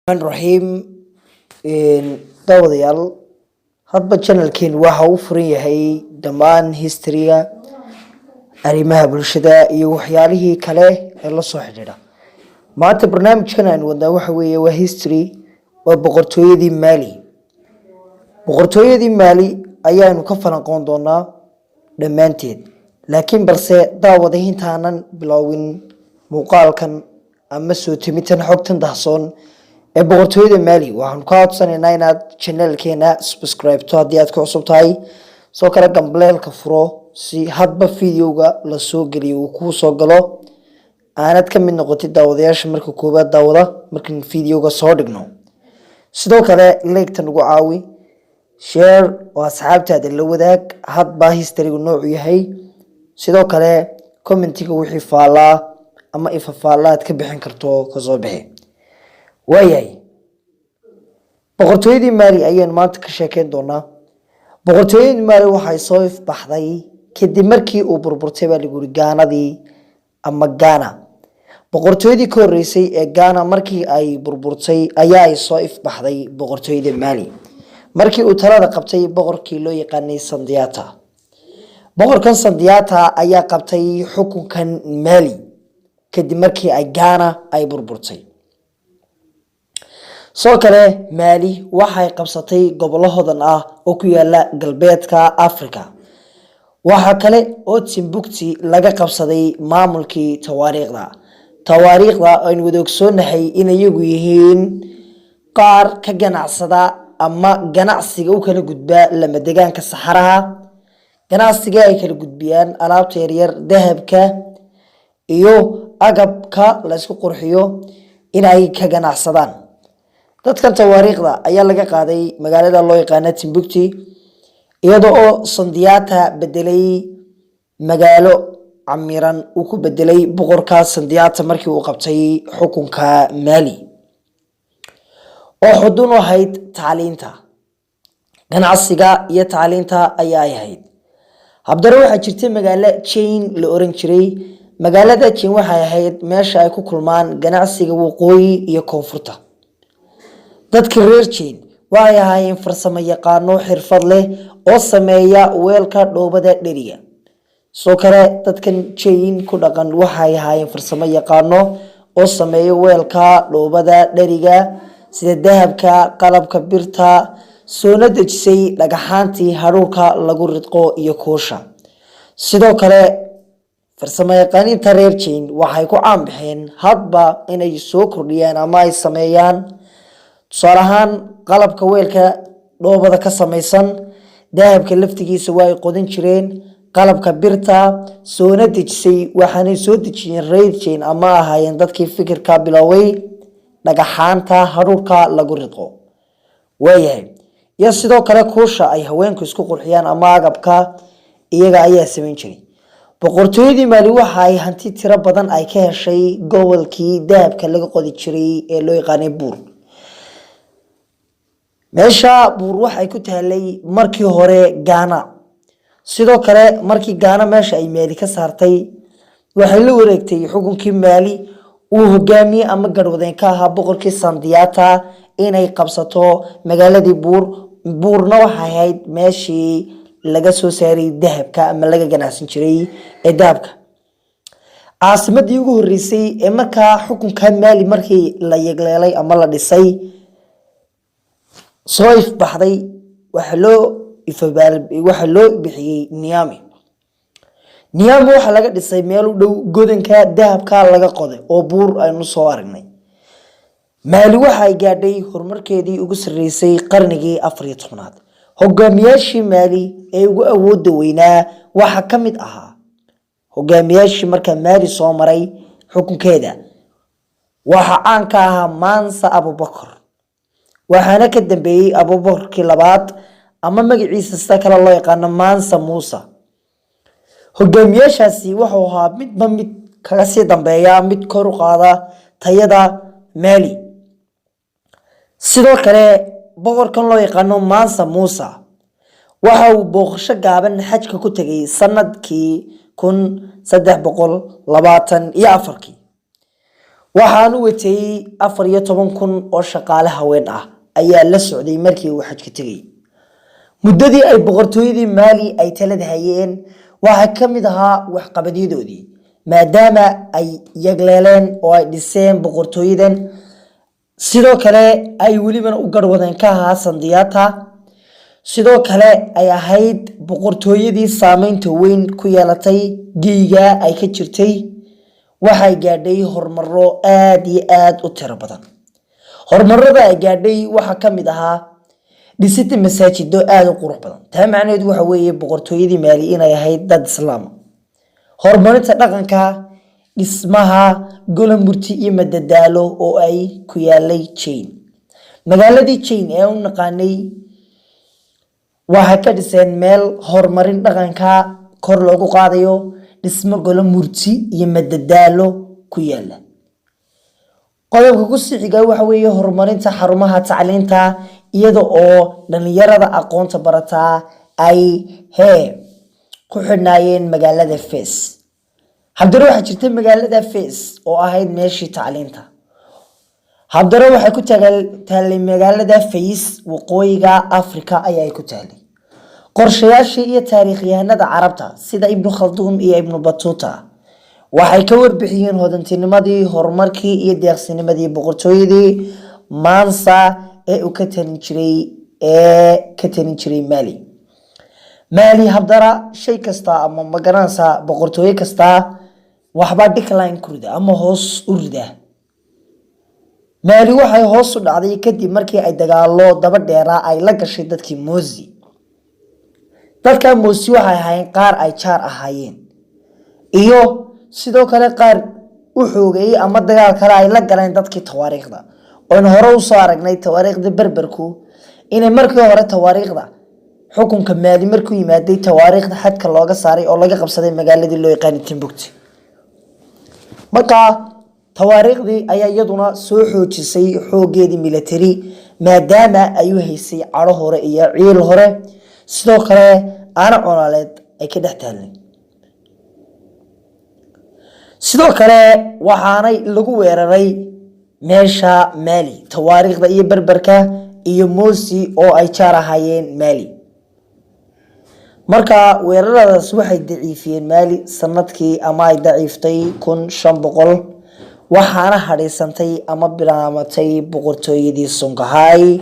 الرحيم داوديال hadba channelkeen waxa uu furan yahay dhamaan history-ga arrimaha bulshada iyo waxyaalihii kale ee la soo xiriira maanta barnaamijkan aan wadnaa waxa weeye waa history waa boqortooyadii Mali ayaanu ka falanqoon doonaa dhamaanteed laakiin balse daawada intaanan bilowin muuqaalkan ama soo timitan xogtan dahsoon ee boqortooyada Mali waxaan ka codsanaynaa inaad channelkeena subscribe to haddii aad ku cusub tahay soo kale gambaleelka furo si hadba videoga la soo geliyo uu ku soo galo aanad ka mid noqotid daawadayaasha marka koobaad daawada markaan videoga soo dhigno sidoo kale like tan ugu caawi share oo asxaabtaada la wadaag hadba history-gu noocu yahay sidoo kale commentiga wixii faala ama ifafaalaad ka bixin karto ka soo bixi waayay boqortooyadii Mali ayaan maanta ka sheekeyn doonaa boqortooyadii Mali waxay soo ifbaxday kadib markii uu burburtay baa Gaanadii ama Ghana boqortooyadii ka horeysay ee Ghana markii ay burburtay ayaa ay soo ifbaxday boqortooyadii Mali markii uu talada qabtay boqorkii loo yaqaanay Sandiata boqorkan Sandiata ayaa qabtay xukunkan Mali kadib markii ay Ghana ay burburtay soo kale Mali waxay qabsatay gobolahoodan ah oo ku yaala galbeedka Afrika waxa kale oo Timbuktu laga qabsaday maamulkii tawaariikhda aan wada ogsoonahay in iyagu yihiin qaar ka ganacsada ama ganacsiga u kala gudba lama deegaanka Saxaraha ganacsiga ay kala gudbiyaan alaabta yaryar dahabka iyo agabka la isku qurxiyo in ay ka ganacsadaan dadkan tawaariikhda ayaa laga qaaday magaalada loo yaqaan Timbuktu iyadoo Sandiata bedelay magaalo camiran uu ku bedelay boqorka Sandiata markii uu qabtay xukunka Mali oo xudun u ahayd tacliinta ganacsiga iyo tacliinta ayaa ahayd habdaro waxa jirtay magaalo Chain la oran jiray magaalada Chain waxay ahayd meesha ay ku kulmaan ganacsiga waqooyi iyo koonfurta dadka reer Chain waxay ahaayeen farsamo yaqaano xirfad leh oo sameeya weelka dhoobada dheriga soo kale dadkan Chain ku dhaqan waxay ahaayeen farsamo yaqaano oo sameeya weelka dhoobada dheriga sida dahabka qalabka birta soo dejisay dhagaxaantii haruurka lagu ridqo iyo koosha sidoo kale farsamo yaqaaniinta reer Chain waxay ku caan baxeen hadba inay soo kordhiyaan ama ay sameeyaan tusaale ahaan qalabka weelka dhoobada ka samaysan dahabka laftigiisa way qodan jireen qalabka birta soo dejisay waxaanay soo dejiyeen reer Chain ama ahaayeen dadkii fikirka biloway dhagaxaanta haruurka lagu ridqo waayay iyo sidoo kale koosha ay haweenku isku qurxiyaan ama agabka iyaga ayaa sameyn jiray boqortooyadii Mali waxa ay hanti tiro badan ay ka heshay gobolkii dahabka laga qodi jiray ee loo yaqaanay Buur meesha Buur waxay ku taalay markii hore Ghana sidoo kale markii Ghana meesha ay Mali ka saartay waxay la wareegtay xukunkii Mali uu hogaamiyay ama garwadeen ka ahaa boqorkii Sandiata inay qabsato magaaladii Buurna waxay ahayd meeshii laga soo saaray dahabka ama laga ganacsan jiray ee dahabka caasimadii ugu horeysay ee markaa xukunka Mali markii la yegleelay ama la dhisay soo ifbaxday waxa loo bixiyay Niamey waxa laga dhisay meel u dhow godanka dahabka laga qoday oo Buur aynu soo aragnay Mali waxay gaadhay horumarkeedii ugu sareysay qarnigii 14aad hogaamiyaashii Mali ee ugu awoodda weynaa waxa kamid ahaa hogaamiyaashii marka Mali soo maray xukunkeeda waxa caan ka ahaa Mansa Abubakar waxaana ka dambeeyay Abubakarkii labaad ama magaciisa sida kale loo yaqaan Mansa Musa hogaamiyaashaasi wuxuu ahaa midba mid kaga sii dambeeya mid kor u qaada tayada Mali sidoo kale boqorkan loo yaqaan Mansa Musa waxa uu booqasho gaaban xajka ku tagay sanadkii 1324 waxaanu watay 14,000 oo shaqaale haween ah ayaa la socday markii uu xajka tagay. muddadii ay boqortooyadii Mali ay talada hayeen waxa kamid ahaa waxqabadyadoodii maadaama ay yagleeleen oo ay dhiseen boqortooyadan sidoo kale ay waliba u garwadeen ka ahaa Sandiata sidoo kale ay ahayd boqortooyadii saameynta weyn ku yeelatay giiga ay ka jirtay waxay gaadhay horumaro aad iyo aad u tiro badan. horumarada ay gaadhay waxa kamid ahaa dhisida masaajido aad u qurux badan. taa macnaheedu waxa weeye boqortooyadii Mali inay ahayd dad islaam horumarinta dhaqanka dhismaha golamurti iyo madadaalo oo ay ku yaalay Chain. magaaladii Chain ee u naqaanay waxa ka dhiseen meel horumarin dhaqanka kor loogu qaadayo dhismo golamurti iyo madadaalo ku yaala. qodobka ku xiga waxa weeye horumarinta xarumaha tacliinta iyada oo dhalinyarada aqoonta barata ay ku xidhnaayeen magaalada Fes. haddana waxa jirtay magaalada Fes oo ahayd meeshii tacliinta. haddana waxa ku taalay magaalada Fes waqooyiga Afrika ayay ku taalay. qorshayaashii iyo taariikhyahanada Carabta sida Ibn Khaldun iyo Ibn Battuta waxay ka warbixiyeen hodantinimadii horumarkii iyo deeqsinimadii boqortooyadii Mansa ee uu ka talin jiray Mali. haddana shay kasta ama magaranaysa boqortooyo kasta waxba decline ku rida ama hoos u rida. Mali waxay hoos u dhacday kadib markii ay dagaalo daba dheera ay la gashay dadkii Mozi. dadka Mozi waxay ahaayeen qaar ay jaar ahaayeen iyo sidoo kale qaar u xoogay ama dagaal kale ay la galeen dadkii tawaariikhda oo hore u soo aragnay tawaariikhda berberku inay markii hore tawaariikhda xukunka Mali markuu yimaaday tawaariikhda xadka looga saaray oo laga qabsaday magaaladii loo yaqaan Timbuktu. marka tawaariikhdii ayaa iyaduna soo xoojisay xoogeedii military maadaama ay u haysay caro hore iyo ciil hore sidoo kale aana colaaleed ay ka dhaxtaalay. sidoo kale waxaanay lagu weeraray meesha Mali tawaariikhda iyo berberka iyo Mozi oo ay jaar ahaayeen Mali. marka weeraradaas waxay daciifiyeen Mali sanadkii ama ay daciiftay 1500 waxaana hadheysantay ama bilaamatay boqortooyadii Songhai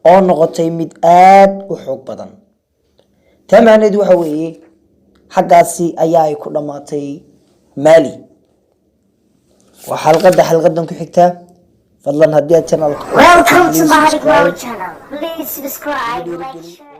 oo noqotay mid aad u xoog badan. tamaaneed waxa weeye xagaasi ayaa ay ku dhamaatay Mali. xalqadan ku xigta fadlan haddii aad channel Welcome to my channel. Please subscribe, like, share.